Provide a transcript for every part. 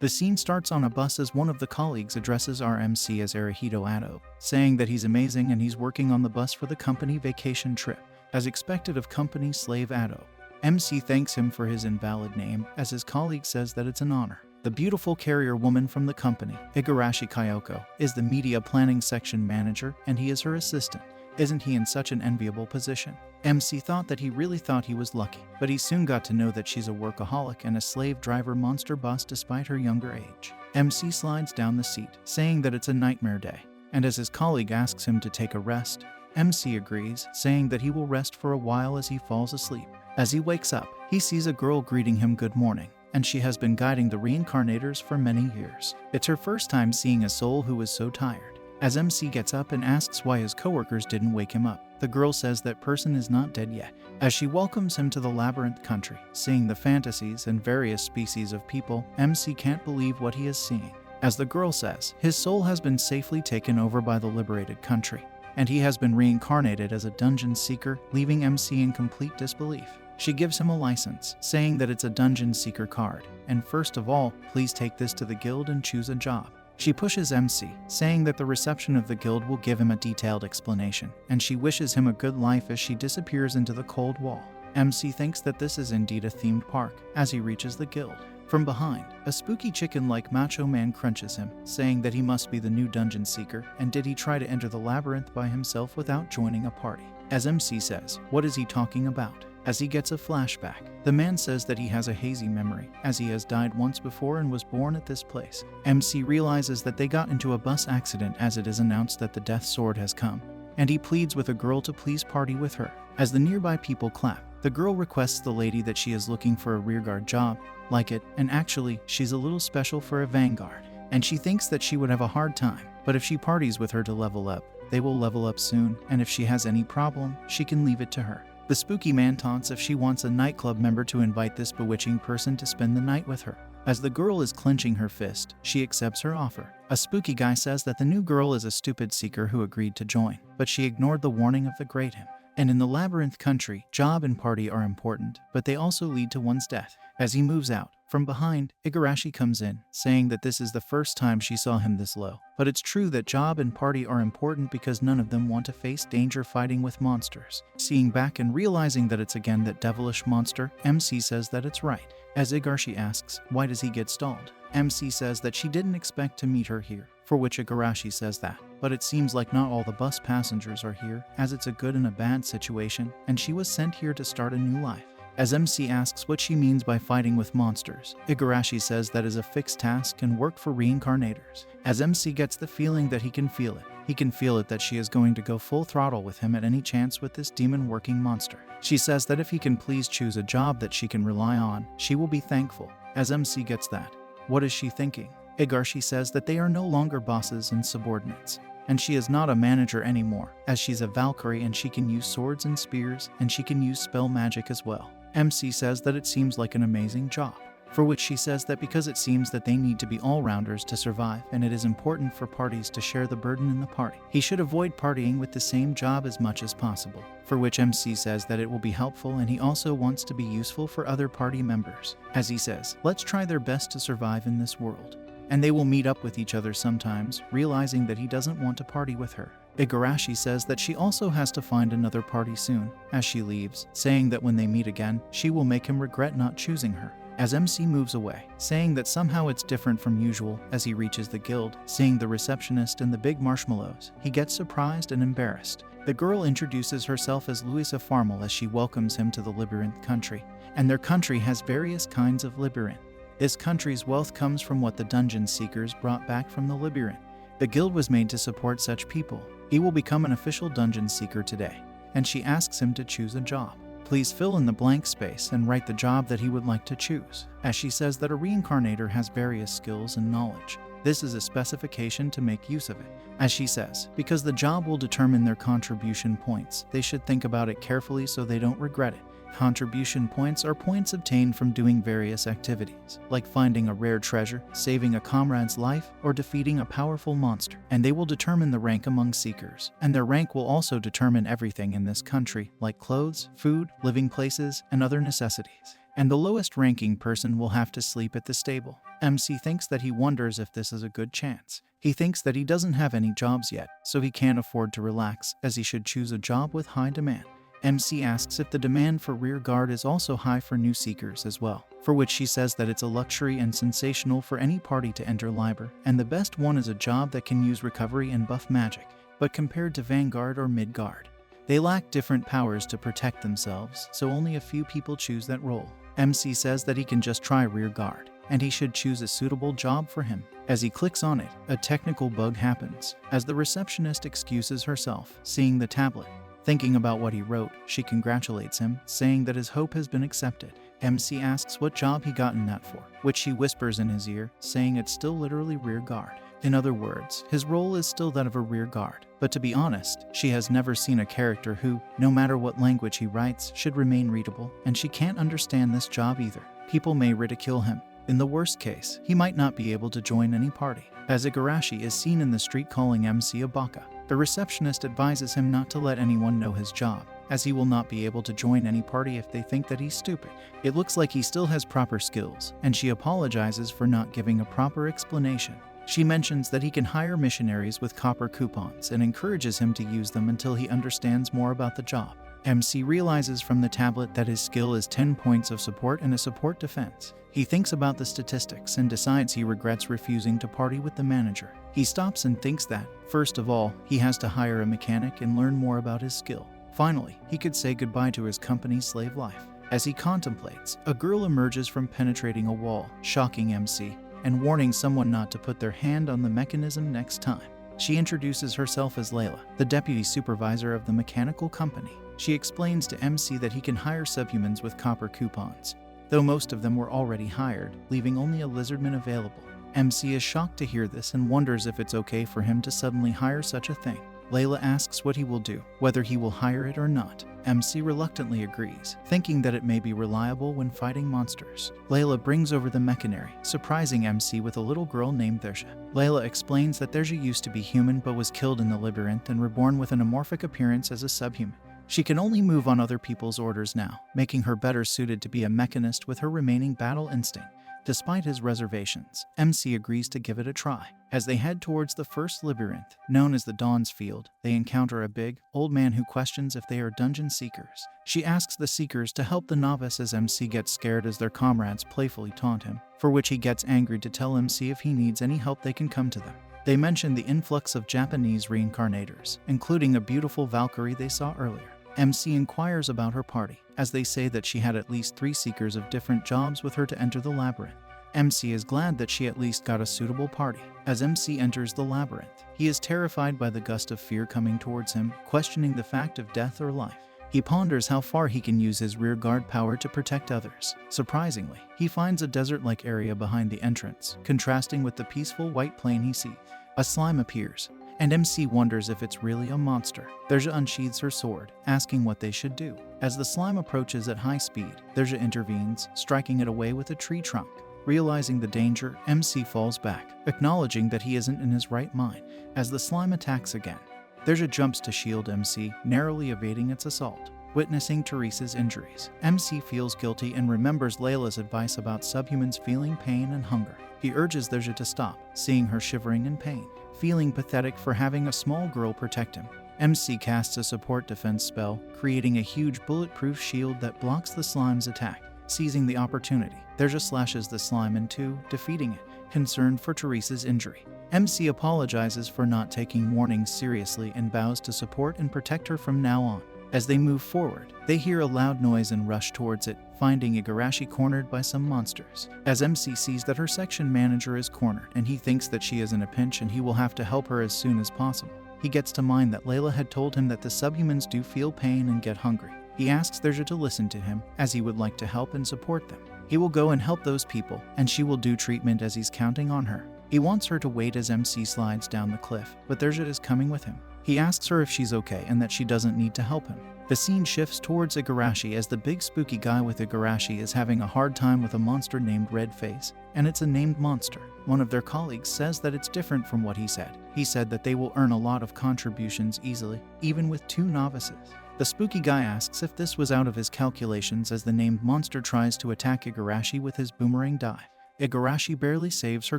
The scene starts on a bus as one of the colleagues addresses our MC as Arahito Ado, saying that he's amazing and he's working on the bus for the company vacation trip. As expected of company slave Ado, MC thanks him for his invalid name as his colleague says that it's an honor. The beautiful carrier woman from the company, Igarashi Kyoko, is the media planning section manager and he is her assistant. Isn't he in such an enviable position? MC thought that he really thought he was lucky, but he soon got to know that she's a workaholic and a slave driver monster boss despite her younger age. MC slides down the seat, saying that it's a nightmare day, and as his colleague asks him to take a rest, MC agrees, saying that he will rest for a while as he falls asleep. As he wakes up, he sees a girl greeting him good morning, and she has been guiding the reincarnators for many years. It's her first time seeing a soul who is so tired. As MC gets up and asks why his coworkers didn't wake him up, the girl says that person is not dead yet. As she welcomes him to the labyrinth country, seeing the fantasies and various species of people, MC can't believe what he is seeing. As the girl says, his soul has been safely taken over by the liberated country, and he has been reincarnated as a dungeon seeker, leaving MC in complete disbelief. She gives him a license, saying that it's a dungeon seeker card, and first of all, please take this to the guild and choose a job. She pushes MC, saying that the reception of the guild will give him a detailed explanation, and she wishes him a good life as she disappears into the cold wall. MC thinks that this is indeed a themed park as he reaches the guild. From behind, a spooky chicken-like macho man crunches him, saying that he must be the new dungeon seeker, and did he try to enter the labyrinth by himself without joining a party. As MC says, what is he talking about? As he gets a flashback, the man says that he has a hazy memory, as he has died once before and was born at this place. MC realizes that they got into a bus accident as it is announced that the death sword has come, and he pleads with a girl to please party with her. As the nearby people clap, the girl requests the lady that she is looking for a rearguard job, like it, and actually, she's a little special for a vanguard, and she thinks that she would have a hard time, but if she parties with her to level up, they will level up soon, and if she has any problem, she can leave it to her. The spooky man taunts if she wants a nightclub member to invite this bewitching person to spend the night with her. As the girl is clenching her fist, she accepts her offer. A spooky guy says that the new girl is a stupid seeker who agreed to join, but she ignored the warning of the great him. And in the labyrinth country, job and party are important, but they also lead to one's death. As he moves out, from behind, Igarashi comes in, saying that this is the first time she saw him this low. But it's true that job and party are important because none of them want to face danger fighting with monsters. Seeing back and realizing that it's again that devilish monster, MC says that it's right. As Igarashi asks, why does he get stalled? MC says that she didn't expect to meet her here, for which Igarashi says that. But it seems like not all the bus passengers are here, as it's a good and a bad situation, and she was sent here to start a new life. As MC asks what she means by fighting with monsters, Igarashi says that is a fixed task and work for reincarnators. As MC gets the feeling that he can feel it. He can feel it that she is going to go full throttle with him at any chance with this demon-working monster. She says that if he can please choose a job that she can rely on, she will be thankful. As MC gets that, what is she thinking? Igarashi says that they are no longer bosses and subordinates, and she is not a manager anymore, as she's a Valkyrie and she can use swords and spears, and she can use spell magic as well. MC says that it seems like an amazing job, for which she says that because it seems that they need to be all-rounders to survive and it is important for parties to share the burden in the party. He should avoid partying with the same job as much as possible, for which MC says that it will be helpful and he also wants to be useful for other party members. As he says, let's try their best to survive in this world. And they will meet up with each other sometimes, realizing that he doesn't want to party with her. Igarashi says that she also has to find another party soon, as she leaves, saying that when they meet again, she will make him regret not choosing her. As MC moves away, saying that somehow it's different from usual, as he reaches the guild, seeing the receptionist and the big marshmallows, he gets surprised and embarrassed. The girl introduces herself as Louisa Farmel as she welcomes him to the labyrinth country, and their country has various kinds of labyrinth. This country's wealth comes from what the dungeon seekers brought back from the labyrinth. The guild was made to support such people. He will become an official dungeon seeker today, and she asks him to choose a job. Please fill in the blank space and write the job that he would like to choose, as she says that a reincarnator has various skills and knowledge. This is a specification to make use of it. As she says, because the job will determine their contribution points, they should think about it carefully so they don't regret it. Contribution points are points obtained from doing various activities, like finding a rare treasure, saving a comrade's life, or defeating a powerful monster, and they will determine the rank among seekers. And their rank will also determine everything in this country, like clothes, food, living places, and other necessities. and the lowest ranking person will have to sleep at the stable. MC thinks that he wonders if this is a good chance. He thinks that he doesn't have any jobs yet, so he can't afford to relax, as he should choose a job with high demand. MC asks if the demand for Rearguard is also high for new seekers as well, for which she says that it's a luxury and sensational for any party to enter Liber, and the best one is a job that can use recovery and buff magic, but compared to Vanguard or Midgard, they lack different powers to protect themselves, so only a few people choose that role. MC says that he can just try Rearguard, and he should choose a suitable job for him. As he clicks on it, a technical bug happens, as the receptionist excuses herself, seeing the tablet. Thinking about what he wrote, she congratulates him, saying that his hope has been accepted. MC asks what job he gotten that for, which she whispers in his ear, saying it's still literally Rearguard. In other words, his role is still that of a Rearguard. But to be honest, she has never seen a character who, no matter what language he writes, should remain readable, and she can't understand this job either. People may ridicule him. In the worst case, he might not be able to join any party, as Igarashi is seen in the street calling MC a baka. The receptionist advises him not to let anyone know his job, as he will not be able to join any party if they think that he's stupid. It looks like he still has proper skills, and she apologizes for not giving a proper explanation. She mentions that he can hire missionaries with copper coupons and encourages him to use them until he understands more about the job. MC realizes from the tablet that his skill is 10 points of support and a support defense. He thinks about the statistics and decides he regrets refusing to party with the manager. He stops and thinks that, first of all, he has to hire a mechanic and learn more about his skill. Finally, he could say goodbye to his company's slave life. As he contemplates, a girl emerges from penetrating a wall, shocking MC, and warning someone not to put their hand on the mechanism next time. She introduces herself as Layla, the deputy supervisor of the mechanical company. She explains to MC that he can hire subhumans with copper coupons, though most of them were already hired, leaving only a lizardman available. MC is shocked to hear this and wonders if it's okay for him to suddenly hire such a thing. Layla asks what he will do, whether he will hire it or not. MC reluctantly agrees, thinking that it may be reliable when fighting monsters. Layla brings over the mercenary, surprising MC with a little girl named Thersha. Layla explains that Thersha used to be human but was killed in the labyrinth and reborn with an amorphic appearance as a subhuman. She can only move on other people's orders now, making her better suited to be a mechanist with her remaining battle instinct. Despite his reservations, MC agrees to give it a try. As they head towards the first labyrinth, known as the Dawn's Field, they encounter a big, old man who questions if they are dungeon seekers. She asks the seekers to help the novice as MC gets scared as their comrades playfully taunt him, for which he gets angry to tell MC if he needs any help they can come to them. They mention the influx of Japanese reincarnators, including a beautiful Valkyrie they saw earlier. MC inquires about her party, as they say that she had at least 3 seekers of different jobs with her to enter the labyrinth. MC is glad that she at least got a suitable party. As MC enters the labyrinth, he is terrified by the gust of fear coming towards him, questioning the fact of death or life. He ponders how far he can use his rearguard power to protect others. Surprisingly, he finds a desert-like area behind the entrance, contrasting with the peaceful white plain he sees. A slime appears, and MC wonders if it's really a monster. Thersha unsheathes her sword, asking what they should do. As the slime approaches at high speed, Thersha intervenes, striking it away with a tree trunk. Realizing the danger, MC falls back, acknowledging that he isn't in his right mind. As the slime attacks again, Thersha jumps to shield MC, narrowly evading its assault. Witnessing Teresa's injuries, MC feels guilty and remembers Layla's advice about subhumans feeling pain and hunger. He urges Thersha to stop, seeing her shivering in pain. Feeling pathetic for having a small girl protect him, MC casts a support defense spell, creating a huge bulletproof shield that blocks the slime's attack. Seizing the opportunity, Thersha slashes the slime in 2, defeating it, concerned for Teresa's injury. MC apologizes for not taking warnings seriously and vows to support and protect her from now on. As they move forward, they hear a loud noise and rush towards it, finding Igarashi cornered by some monsters. As MC sees that her section manager is cornered and he thinks that she is in a pinch and he will have to help her as soon as possible, he gets to mind that Layla had told him that the subhumans do feel pain and get hungry. He asks Thersha to listen to him, as he would like to help and support them. He will go and help those people, and she will do treatment as he's counting on her. He wants her to wait as MC slides down the cliff, but Thersha is coming with him. He asks her if she's okay and that she doesn't need to help him. The scene shifts towards Igarashi as the big spooky guy with Igarashi is having a hard time with a monster named Redface, and it's a named monster. One of their colleagues says that it's different from what he said. He said that they will earn a lot of contributions easily, even with 2 novices. The spooky guy asks if this was out of his calculations as the named monster tries to attack Igarashi with his boomerang dive. Igarashi barely saves her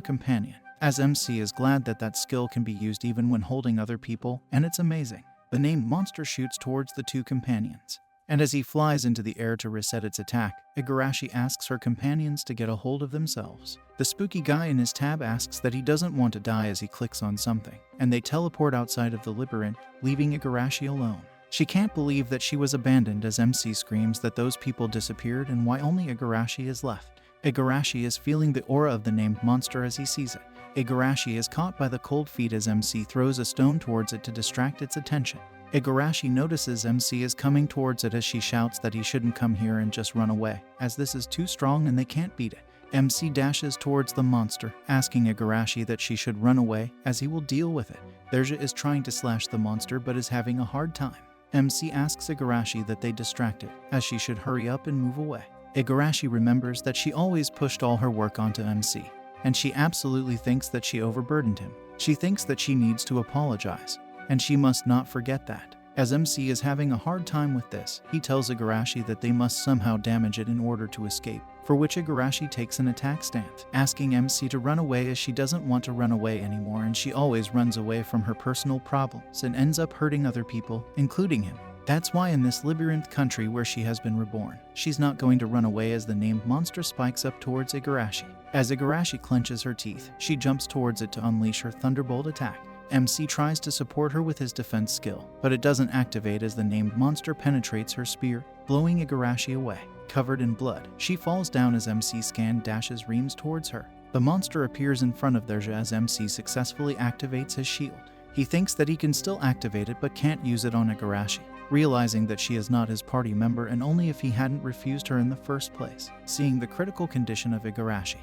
companion, as MC is glad that that skill can be used even when holding other people, and it's amazing. The named monster shoots towards the two companions, and as he flies into the air to reset its attack, Igarashi asks her companions to get a hold of themselves. The spooky guy in his tab asks that he doesn't want to die as he clicks on something, and they teleport outside of the labyrinth, leaving Igarashi alone. She can't believe that she was abandoned as MC screams that those people disappeared and why only Igarashi is left. Igarashi is feeling the aura of the named monster as he sees it. Igarashi is caught by the cold feet as MC throws a stone towards it to distract its attention. Igarashi notices MC is coming towards it as she shouts that he shouldn't come here and just run away, as this is too strong and they can't beat it. MC dashes towards the monster, asking Igarashi that she should run away as he will deal with it. Dronzer is trying to slash the monster but is having a hard time. MC asks Igarashi that they distract it, as she should hurry up and move away. Igarashi remembers that she always pushed all her work onto MC, and she absolutely thinks that she overburdened him. She thinks that she needs to apologize, and she must not forget that. As MC is having a hard time with this, he tells Igarashi that they must somehow damage it in order to escape, for which Igarashi takes an attack stance, asking MC to run away as she doesn't want to run away anymore and she always runs away from her personal problems and ends up hurting other people, including him. That's why in this labyrinth country where she has been reborn, she's not going to run away as the named monster spikes up towards Igarashi. As Igarashi clenches her teeth, she jumps towards it to unleash her thunderbolt attack. MC tries to support her with his defense skill, but it doesn't activate as the named monster penetrates her spear, blowing Igarashi away. Covered in blood, she falls down as MC scan dashes reams towards her. The monster appears in front of Dronzer as MC successfully activates his shield. He thinks that he can still activate it but can't use it on Igarashi, realizing that she is not his party member and only if he hadn't refused her in the first place. Seeing the critical condition of Igarashi,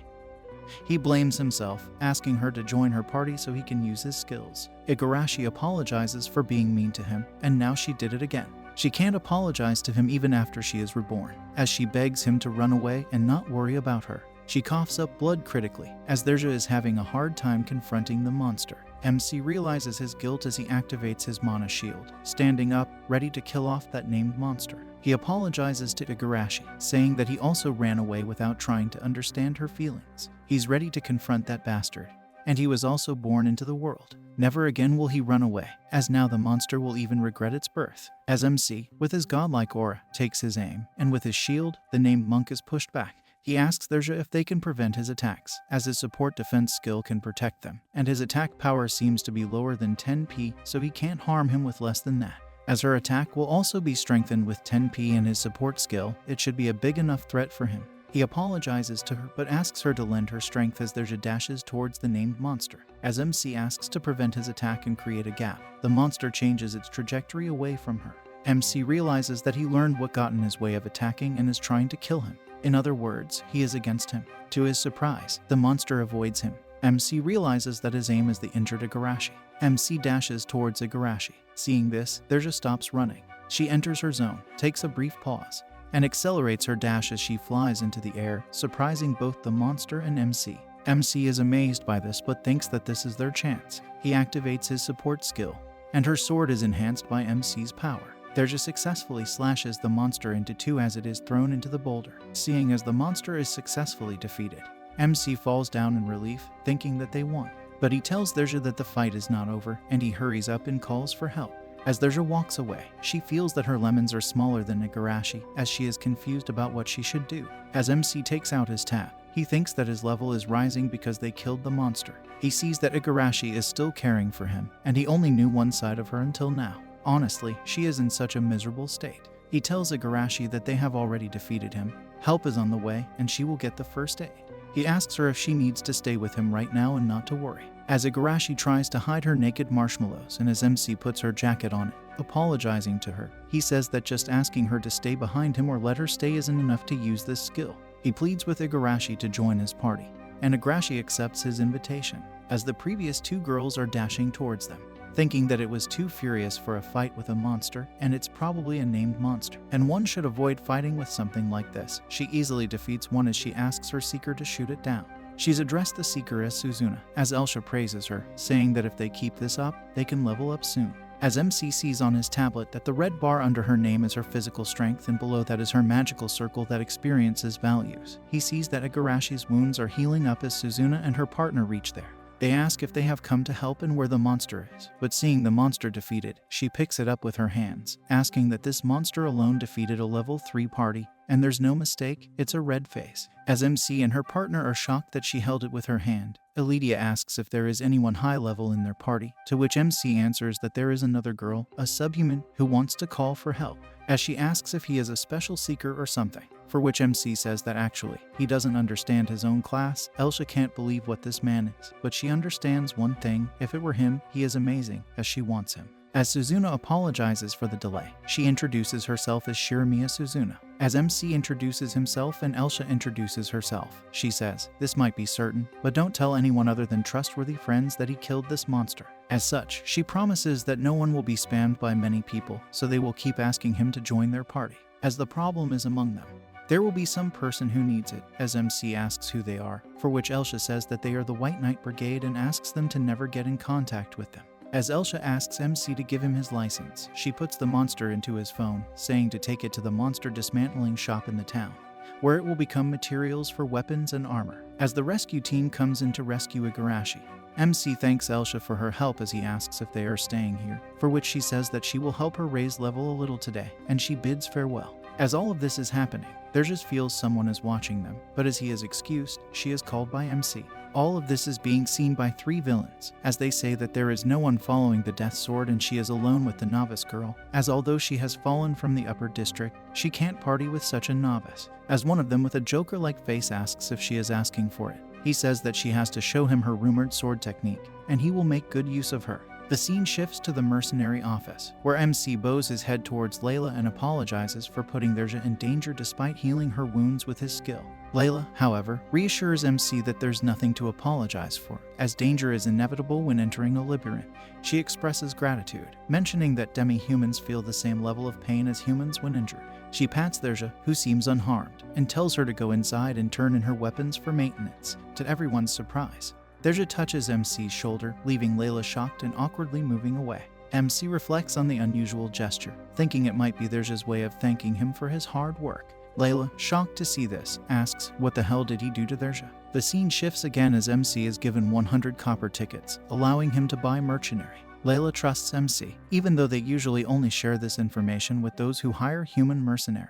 he blames himself, asking her to join her party so he can use his skills. Igarashi apologizes for being mean to him, and now she did it again. She can't apologize to him even after she is reborn, as she begs him to run away and not worry about her. She coughs up blood critically, as Dronzer is having a hard time confronting the monster. MC realizes his guilt as he activates his mana shield, standing up, ready to kill off that named monster. He apologizes to Igarashi, saying that he also ran away without trying to understand her feelings. He's ready to confront that bastard, and he was also born into the world. Never again will he run away, as now the monster will even regret its birth. As MC, with his godlike aura, takes his aim, and with his shield, the named monk is pushed back. He asks Dronzer if they can prevent his attacks, as his support defense skill can protect them, and his attack power seems to be lower than 10p, so he can't harm him with less than that. As her attack will also be strengthened with 10p and his support skill, it should be a big enough threat for him. He apologizes to her but asks her to lend her strength as Dronzer dashes towards the named monster. As MC asks to prevent his attack and create a gap, the monster changes its trajectory away from her. MC realizes that he learned what got in his way of attacking and is trying to kill him. In other words, he is against him. To his surprise, the monster avoids him. MC realizes that his aim is the injured Igarashi. MC dashes towards Igarashi. Seeing this, Dronzer stops running. She enters her zone, takes a brief pause, and accelerates her dash as she flies into the air, surprising both the monster and MC. MC is amazed by this but thinks that this is their chance. He activates his support skill, and her sword is enhanced by MC's power. Dronzer successfully slashes the monster into two as it is thrown into the boulder. Seeing as the monster is successfully defeated, MC falls down in relief, thinking that they won. But he tells Dronzer that the fight is not over, and he hurries up and calls for help. As Dronzer walks away, she feels that her lemons are smaller than Igarashi, as she is confused about what she should do. As MC takes out his tab, he thinks that his level is rising because they killed the monster. He sees that Igarashi is still caring for him, and he only knew one side of her until now. Honestly, she is in such a miserable state. He tells Igarashi that they have already defeated him, help is on the way, and she will get the first aid. He asks her if she needs to stay with him right now and not to worry. As Igarashi tries to hide her naked marshmallows and as MC puts her jacket on it, apologizing to her, he says that just asking her to stay behind him or let her stay isn't enough to use this skill. He pleads with Igarashi to join his party, and Igarashi accepts his invitation, as the previous two girls are dashing towards them, thinking that it was too furious for a fight with a monster, and it's probably a named monster, and one should avoid fighting with something like this. She easily defeats one as she asks her seeker to shoot it down. She's addressed the seeker as Suzuna, as Elsha praises her, saying that if they keep this up, they can level up soon. As MC sees on his tablet that the red bar under her name is her physical strength and below that is her magical circle that experiences values, he sees that Igarashi's wounds are healing up as Suzuna and her partner reach there. They ask if they have come to help and where the monster is, but seeing the monster defeated, she picks it up with her hands, asking that this monster alone defeated a level 3 party, and there's no mistake, it's a red face. As MC and her partner are shocked that she held it with her hand, Elidia asks if there is anyone high level in their party, to which MC answers that there is another girl, a subhuman, who wants to call for help, as she asks if he is a special seeker or something. For which MC says that actually, he doesn't understand his own class. Elsha can't believe what this man is, but she understands one thing, if it were him, he is amazing, as she wants him. As Suzuna apologizes for the delay, she introduces herself as Shiramiya Suzuna. As MC introduces himself and Elsha introduces herself, she says, this might be certain, but don't tell anyone other than trustworthy friends that he killed this monster. As such, she promises that no one will be spammed by many people, so they will keep asking him to join their party, as the problem is among them. There will be some person who needs it, as MC asks who they are, for which Elsha says that they are the White Knight Brigade and asks them to never get in contact with them. As Elsha asks MC to give him his license, she puts the monster into his phone, saying to take it to the monster dismantling shop in the town, where it will become materials for weapons and armor. As the rescue team comes in to rescue Igarashi, MC thanks Elsha for her help as he asks if they are staying here, for which she says that she will help her raise level a little today, and she bids farewell. As all of this is happening, there just feels someone is watching them, but as he is excused, she is called by MC. All of this is being seen by 3 villains, as they say that there is no one following the Death Sword and she is alone with the novice girl, as although she has fallen from the upper district, she can't party with such a novice. As one of them with a Joker-like face asks if she is asking for it, he says that she has to show him her rumored sword technique, and he will make good use of her. The scene shifts to the mercenary office, where MC bows his head towards Layla and apologizes for putting Derja in danger despite healing her wounds with his skill. Layla, however, reassures MC that there's nothing to apologize for, as danger is inevitable when entering a labyrinth. She expresses gratitude, mentioning that demi-humans feel the same level of pain as humans when injured. She pats Derja, who seems unharmed, and tells her to go inside and turn in her weapons for maintenance, to everyone's surprise. Derja touches MC's shoulder, leaving Layla shocked and awkwardly moving away. MC reflects on the unusual gesture, thinking it might be Derja's way of thanking him for his hard work. Layla, shocked to see this, asks, what the hell did he do to Derja? The scene shifts again as MC is given 100 copper tickets, allowing him to buy mercenary. Layla trusts MC, even though they usually only share this information with those who hire human mercenaries.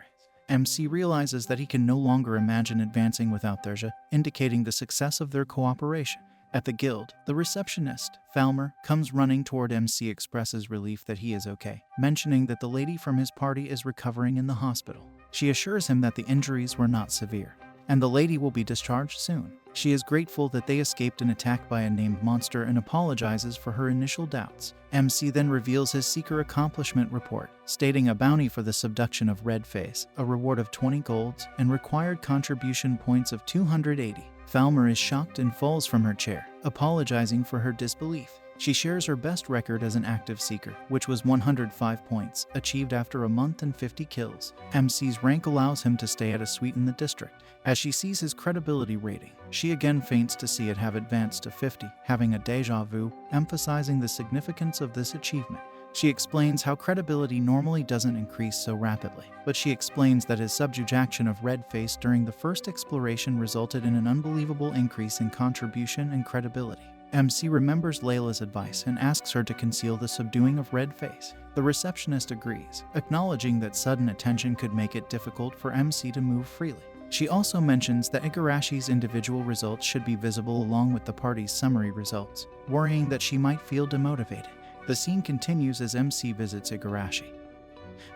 MC realizes that he can no longer imagine advancing without Derja, indicating the success of their cooperation. At the guild, the receptionist, Falmer, comes running toward MC, expresses relief that he is okay, mentioning that the lady from his party is recovering in the hospital. She assures him that the injuries were not severe, and the lady will be discharged soon. She is grateful that they escaped an attack by a named monster and apologizes for her initial doubts. MC then reveals his seeker accomplishment report, stating a bounty for the subduction of Red Face, a reward of 20 golds, and required contribution points of 280. Falmer is shocked and falls from her chair, apologizing for her disbelief. She shares her best record as an active seeker, which was 105 points, achieved after a month and 50 kills. MC's rank allows him to stay at a suite in the district. As she sees his credibility rating, she again faints to see it have advanced to 50, having a déjà vu, emphasizing the significance of this achievement. She explains how credibility normally doesn't increase so rapidly, but she explains that his subjugation of Red Face during the first exploration resulted in an unbelievable increase in contribution and credibility. MC remembers Layla's advice and asks her to conceal the subduing of Red Face. The receptionist agrees, acknowledging that sudden attention could make it difficult for MC to move freely. She also mentions that Igarashi's individual results should be visible along with the party's summary results, worrying that she might feel demotivated. The scene continues as MC visits Igarashi,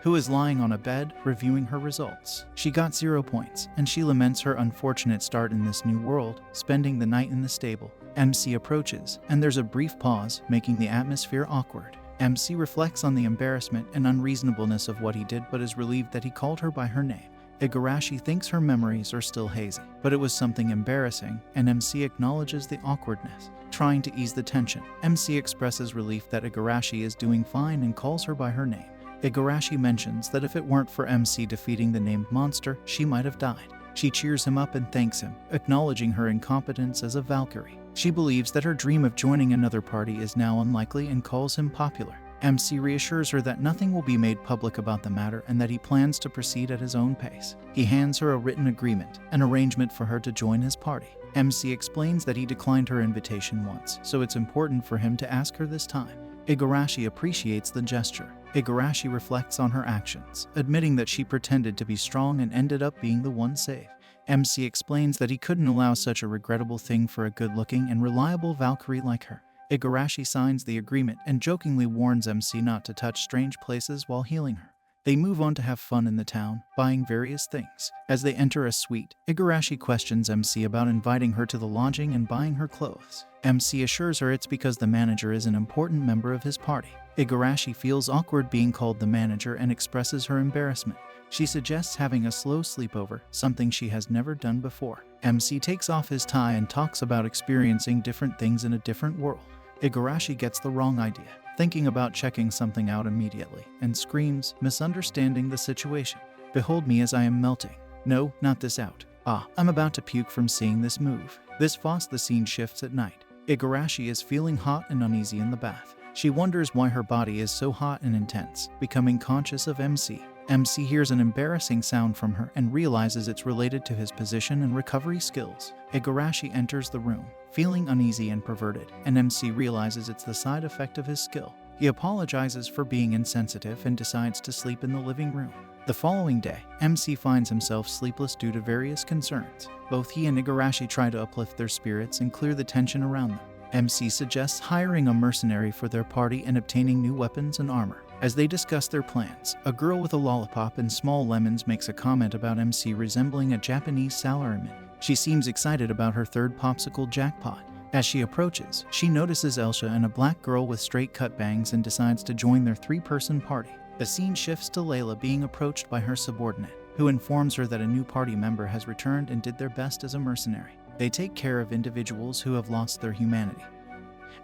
who is lying on a bed, reviewing her results. She got 0 points, and she laments her unfortunate start in this new world, spending the night in the stable. MC approaches, and there's a brief pause, making the atmosphere awkward. MC reflects on the embarrassment and unreasonableness of what he did, but is relieved that he called her by her name. Igarashi thinks her memories are still hazy, but it was something embarrassing, and MC acknowledges the awkwardness. Trying to ease the tension, MC expresses relief that Igarashi is doing fine and calls her by her name. Igarashi mentions that if it weren't for MC defeating the named monster, she might have died. She cheers him up and thanks him, acknowledging her incompetence as a Valkyrie. She believes that her dream of joining another party is now unlikely and calls him popular. MC reassures her that nothing will be made public about the matter and that he plans to proceed at his own pace. He hands her a written agreement, an arrangement for her to join his party. MC explains that he declined her invitation once, so it's important for him to ask her this time. Igarashi appreciates the gesture. Igarashi reflects on her actions, admitting that she pretended to be strong and ended up being the one saved. MC explains that he couldn't allow such a regrettable thing for a good-looking and reliable Valkyrie like her. Igarashi signs the agreement and jokingly warns MC not to touch strange places while healing her. They move on to have fun in the town, buying various things. As they enter a suite, Igarashi questions MC about inviting her to the lodging and buying her clothes. MC assures her it's because the manager is an important member of his party. Igarashi feels awkward being called the manager and expresses her embarrassment. She suggests having a slow sleepover, something she has never done before. MC takes off his tie and talks about experiencing different things in a different world. Igarashi gets the wrong idea, thinking about checking something out immediately, and screams, misunderstanding the situation. "Behold me as I am melting. No, not this out. I'm about to puke from seeing this move." This fast the scene shifts at night. Igarashi is feeling hot and uneasy in the bath. She wonders why her body is so hot and intense, becoming conscious of MC. MC hears an embarrassing sound from her and realizes it's related to his position and recovery skills. Igarashi enters the room, feeling uneasy and perverted, and MC realizes it's the side effect of his skill. He apologizes for being insensitive and decides to sleep in the living room. The following day, MC finds himself sleepless due to various concerns. Both he and Igarashi try to uplift their spirits and clear the tension around them. MC suggests hiring a mercenary for their party and obtaining new weapons and armor. As they discuss their plans, a girl with a lollipop and small lemons makes a comment about MC resembling a Japanese salaryman. She seems excited about her third popsicle jackpot. As she approaches, she notices Elsha and a black girl with straight-cut bangs and decides to join their three-person party. The scene shifts to Layla being approached by her subordinate, who informs her that a new party member has returned and did their best as a mercenary. They take care of individuals who have lost their humanity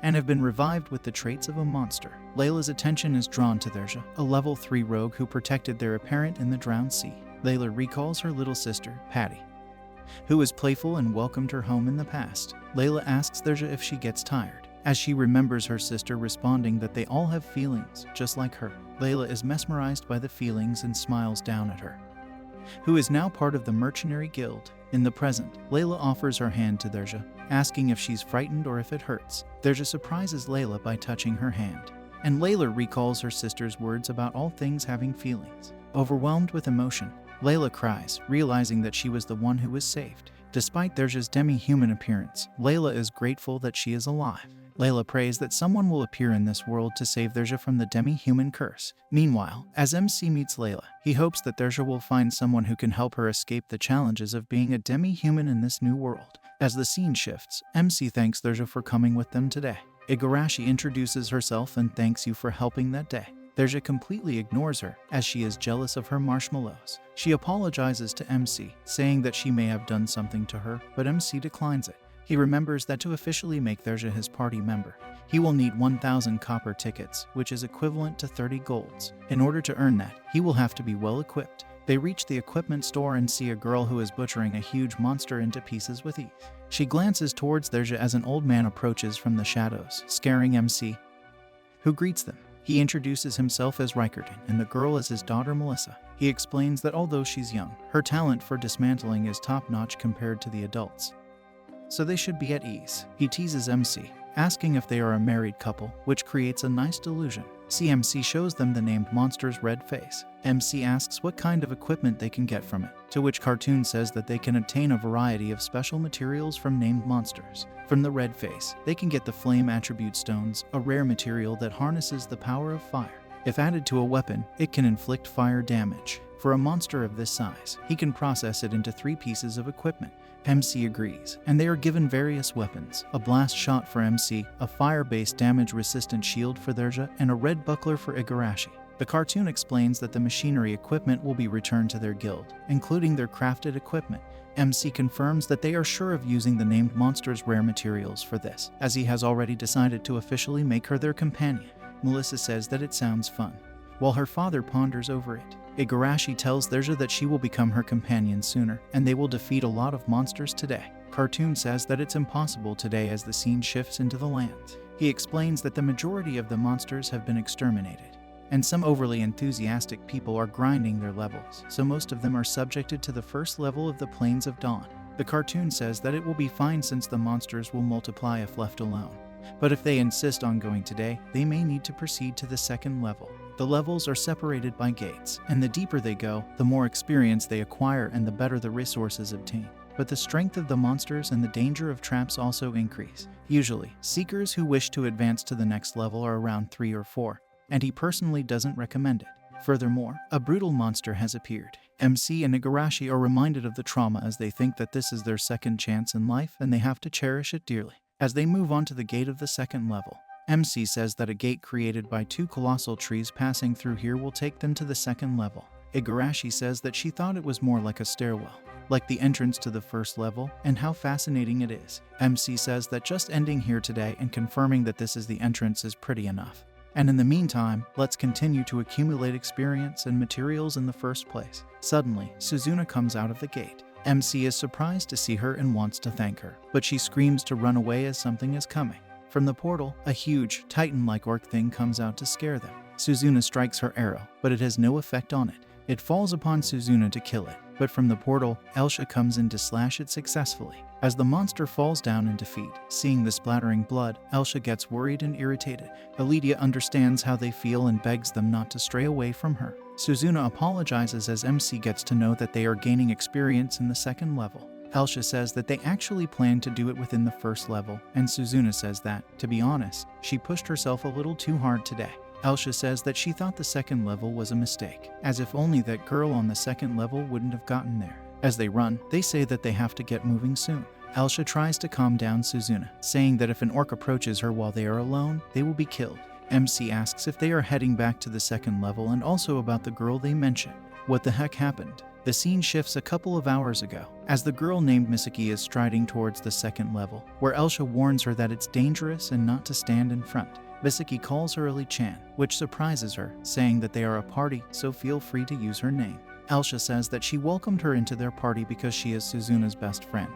and have been revived with the traits of a monster. Layla's attention is drawn to Dronzer, a level 3 rogue who protected their parent in the drowned sea. Layla recalls her little sister, Patty, who was playful and welcomed her home in the past. Layla asks Dronzer if she gets tired, as she remembers her sister responding that they all have feelings, just like her. Layla is mesmerized by the feelings and smiles down at her, who is now part of the mercenary guild. In the present, Layla offers her hand to Dronzer, asking if she's frightened or if it hurts. Dronzer surprises Layla by touching her hand, and Layla recalls her sister's words about all things having feelings. Overwhelmed with emotion, Layla cries, realizing that she was the one who was saved. Despite Dronzer's demi-human appearance, Layla is grateful that she is alive. Layla prays that someone will appear in this world to save Dronzer from the demi-human curse. Meanwhile, as MC meets Layla, he hopes that Dronzer will find someone who can help her escape the challenges of being a demi-human in this new world. As the scene shifts, MC thanks Dronzer for coming with them today. Igarashi introduces herself and thanks you for helping that day. Dronzer completely ignores her, as she is jealous of her marshmallows. She apologizes to MC, saying that she may have done something to her, but MC declines it. He remembers that to officially make Dronzer his party member, he will need 1,000 copper tickets, which is equivalent to 30 golds. In order to earn that, he will have to be well equipped. They reach the equipment store and see a girl who is butchering a huge monster into pieces with ease. She glances towards Dronzer as an old man approaches from the shadows, scaring MC, who greets them. He introduces himself as Reincarnated, and the girl as his daughter Melissa. He explains that although she's young, her talent for dismantling is top-notch compared to the adults, so they should be at ease. He teases MC, asking if they are a married couple, which creates a nice delusion. CMC shows them the named monster's red face. MC asks what kind of equipment they can get from it, to which Cartoon says that they can obtain a variety of special materials from named monsters. From the red face, they can get the flame attribute stones, a rare material that harnesses the power of fire. If added to a weapon, it can inflict fire damage. For a monster of this size, he can process it into 3 pieces of equipment. MC agrees, and they are given various weapons: a blast shot for MC, a fire-based damage-resistant shield for Dronzer, and a red buckler for Igarashi. The cartoon explains that the machinery equipment will be returned to their guild, including their crafted equipment. MC confirms that they are sure of using the named monster's rare materials for this, as he has already decided to officially make her their companion. Melissa says that it sounds fun, while her father ponders over it. Igarashi tells Dronzer that she will become her companion sooner, and they will defeat a lot of monsters today. Cartoon says that it's impossible today as the scene shifts into the land. He explains that the majority of the monsters have been exterminated, and some overly enthusiastic people are grinding their levels, so most of them are subjected to the first level of the Plains of Dawn. The cartoon says that it will be fine since the monsters will multiply if left alone. But if they insist on going today, they may need to proceed to the second level. The levels are separated by gates, and the deeper they go, the more experience they acquire and the better the resources obtained. But the strength of the monsters and the danger of traps also increase. Usually, seekers who wish to advance to the next level are around 3 or 4, and he personally doesn't recommend it. Furthermore, a brutal monster has appeared. MC and Igarashi are reminded of the trauma as they think that this is their second chance in life and they have to cherish it dearly. As they move on to the gate of the second level, MC says that a gate created by 2 colossal trees passing through here will take them to the second level. Igarashi says that she thought it was more like a stairwell, like the entrance to the first level, and how fascinating it is. MC says that just ending here today and confirming that this is the entrance is pretty enough. And in the meantime, let's continue to accumulate experience and materials in the first place. Suddenly, Suzuna comes out of the gate. MC is surprised to see her and wants to thank her, but she screams to run away as something is coming. From the portal, a huge, titan-like orc thing comes out to scare them. Suzuna strikes her arrow, but it has no effect on it. It falls upon Suzuna to kill it, but from the portal, Elsha comes in to slash it successfully. As the monster falls down in defeat, seeing the splattering blood, Elsha gets worried and irritated. Elydia understands how they feel and begs them not to stray away from her. Suzuna apologizes as MC gets to know that they are gaining experience in the second level. Elsha says that they actually plan to do it within the first level, and Suzuna says that, to be honest, she pushed herself a little too hard today. Elsha says that she thought the second level was a mistake, as if only that girl on the second level wouldn't have gotten there. As they run, they say that they have to get moving soon. Elsha tries to calm down Suzuna, saying that if an orc approaches her while they are alone, they will be killed. MC asks if they are heading back to the second level and also about the girl they mentioned. What the heck happened? The scene shifts a couple of hours ago, as the girl named Misaki is striding towards the second level, where Elsha warns her that it's dangerous and not to stand in front. Misaki calls her Eli-chan, which surprises her, saying that they are a party, so feel free to use her name. Elsha says that she welcomed her into their party because she is Suzuna's best friend,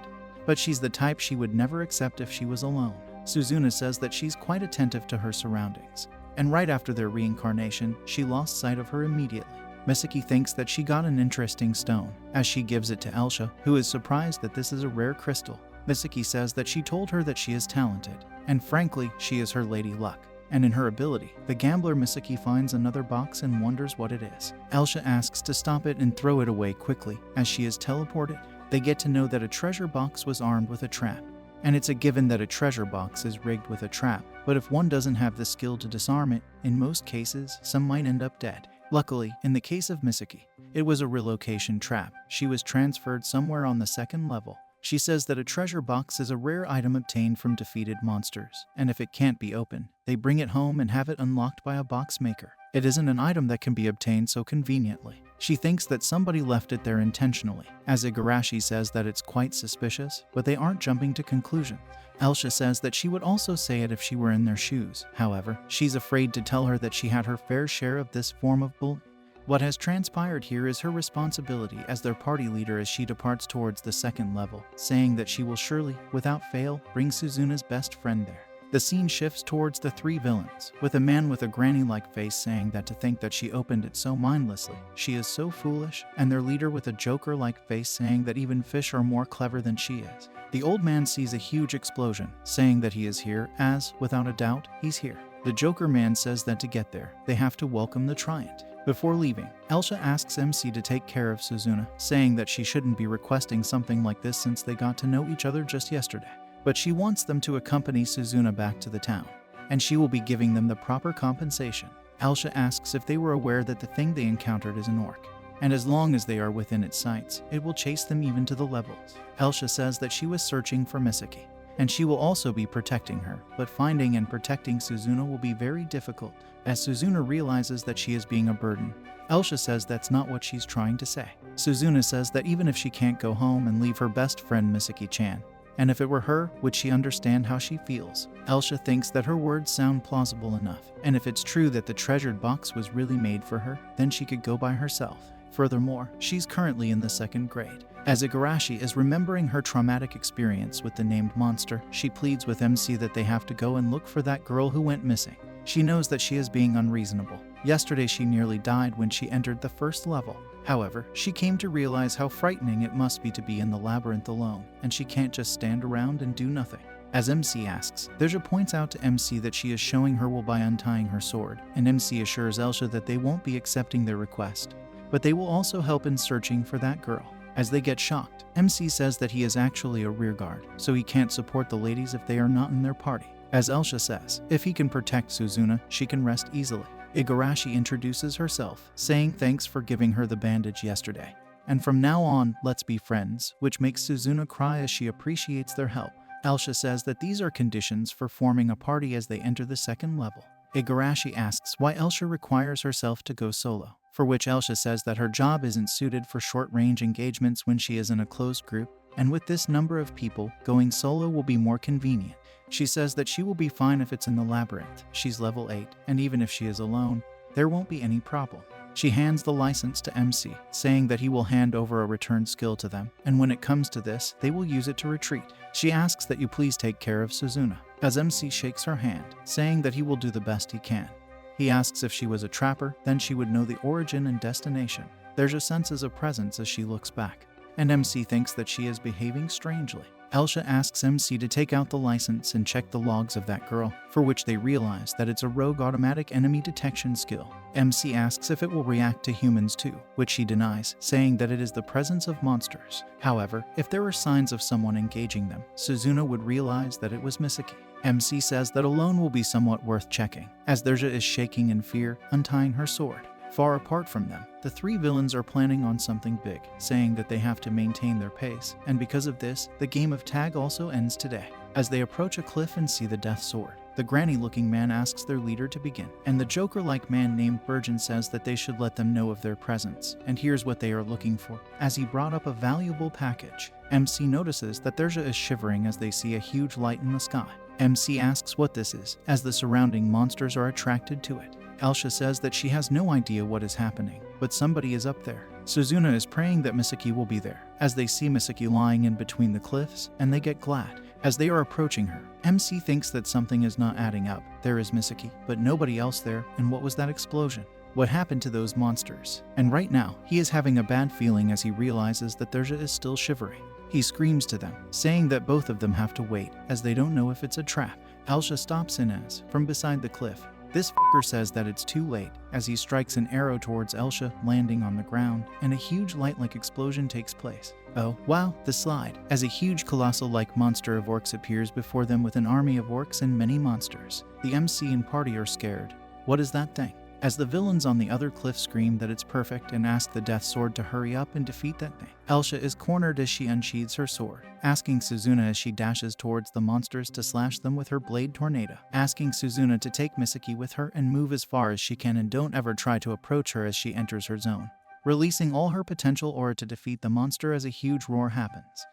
but she's the type she would never accept if she was alone. Suzuna says that she's quite attentive to her surroundings, and right after their reincarnation, she lost sight of her immediately. Misaki thinks that she got an interesting stone, as she gives it to Elsha, who is surprised that this is a rare crystal. Misaki says that she told her that she is talented, and frankly, she is her lady luck. And in her ability, the gambler Misaki finds another box and wonders what it is. Elsha asks to stop it and throw it away quickly, as she is teleported. They get to know that a treasure box was armed with a trap, and it's a given that a treasure box is rigged with a trap, but if one doesn't have the skill to disarm it, in most cases, some might end up dead. Luckily, in the case of Misaki, it was a relocation trap. She was transferred somewhere on the second level. She says that a treasure box is a rare item obtained from defeated monsters, and if it can't be opened, they bring it home and have it unlocked by a box maker. It isn't an item that can be obtained so conveniently. She thinks that somebody left it there intentionally, as Igarashi says that it's quite suspicious, but they aren't jumping to conclusions. Elsha says that she would also say it if she were in their shoes. However, she's afraid to tell her that she had her fair share of this form of bullying. What has transpired here is her responsibility as their party leader as she departs towards the second level, saying that she will surely, without fail, bring Suzuna's best friend there. The scene shifts towards the 3 villains, with a man with a granny-like face saying that to think that she opened it so mindlessly, she is so foolish, and their leader with a Joker-like face saying that even fish are more clever than she is. The old man sees a huge explosion, saying that he is here as, without a doubt, he's here. The Joker man says that to get there, they have to welcome the Triant. Before leaving, Elsha asks MC to take care of Suzuna, saying that she shouldn't be requesting something like this since they got to know each other just yesterday. But she wants them to accompany Suzuna back to the town, and she will be giving them the proper compensation. Elsha asks if they were aware that the thing they encountered is an orc, and as long as they are within its sights, it will chase them even to the levels. Elsha says that she was searching for Misaki, and she will also be protecting her, but finding and protecting Suzuna will be very difficult, as Suzuna realizes that she is being a burden. Elsha says that's not what she's trying to say. Suzuna says that even if she can't go home and leave her best friend Misaki-chan, and if it were her, would she understand how she feels? Elsha thinks that her words sound plausible enough, and if it's true that the treasured box was really made for her, then she could go by herself. Furthermore, she's currently in the 2nd grade. As Igarashi is remembering her traumatic experience with the named monster, she pleads with MC that they have to go and look for that girl who went missing. She knows that she is being unreasonable. Yesterday she nearly died when she entered the first level. However, she came to realize how frightening it must be to be in the labyrinth alone, and she can't just stand around and do nothing. As MC asks, Derja points out to MC that she is showing her will by untying her sword, and MC assures Elsha that they won't be accepting their request, but they will also help in searching for that girl. As they get shocked, MC says that he is actually a rearguard, so he can't support the ladies if they are not in their party. As Elsha says, if he can protect Suzuna, she can rest easily. Igarashi introduces herself, saying thanks for giving her the bandage yesterday. And from now on, let's be friends, which makes Suzuna cry as she appreciates their help. Elsha says that these are conditions for forming a party as they enter the second level. Igarashi asks why Elsha requires herself to go solo, for which Elsha says that her job isn't suited for short-range engagements when she is in a closed group, and with this number of people, going solo will be more convenient. She says that she will be fine if it's in the labyrinth. She's level 8, and even if she is alone, there won't be any problem. She hands the license to MC, saying that he will hand over a return skill to them, and when it comes to this, they will use it to retreat. She asks that you please take care of Suzuna, as MC shakes her hand, saying that he will do the best he can. He asks if she was a trapper, then she would know the origin and destination. There's a sense of presence as she looks back, and MC thinks that she is behaving strangely. Elsha asks MC to take out the license and check the logs of that girl, for which they realize that it's a rogue automatic enemy detection skill. MC asks if it will react to humans too, which she denies, saying that it is the presence of monsters. However, if there were signs of someone engaging them, Suzuna would realize that it was Misaki. MC says that alone will be somewhat worth checking, as Derja is shaking in fear, untying her sword. Far apart from them, the three villains are planning on something big, saying that they have to maintain their pace, and because of this, the game of tag also ends today. As they approach a cliff and see the death sword, the granny-looking man asks their leader to begin, and the Joker-like man named Burgeon says that they should let them know of their presence, and here's what they are looking for. As he brought up a valuable package, MC notices that Derja is shivering as they see a huge light in the sky. MC asks what this is, as the surrounding monsters are attracted to it. Elsha says that she has no idea what is happening, but somebody is up there. Suzuna is praying that Misaki will be there, as they see Misaki lying in between the cliffs, and they get glad. As they are approaching her, MC thinks that something is not adding up. There is Misaki, but nobody else there, and what was that explosion? What happened to those monsters? And right now, he is having a bad feeling as he realizes that Derja is still shivering. He screams to them, saying that both of them have to wait, as they don't know if it's a trap. Elsha stops in as, from beside the cliff, this fucker says that it's too late, as he strikes an arrow towards Elsha, landing on the ground, and a huge light-like explosion takes place. Oh, wow, the slide, as a huge colossal-like monster of orcs appears before them with an army of orcs and many monsters. The MC and party are scared. What is that thing? As the villains on the other cliff scream that it's perfect and ask the Death Sword to hurry up and defeat that thing. Elsha is cornered as she unsheathes her sword, asking Suzuna as she dashes towards the monsters to slash them with her blade tornado, asking Suzuna to take Misaki with her and move as far as she can and don't ever try to approach her as she enters her zone, releasing all her potential aura to defeat the monster as a huge roar happens.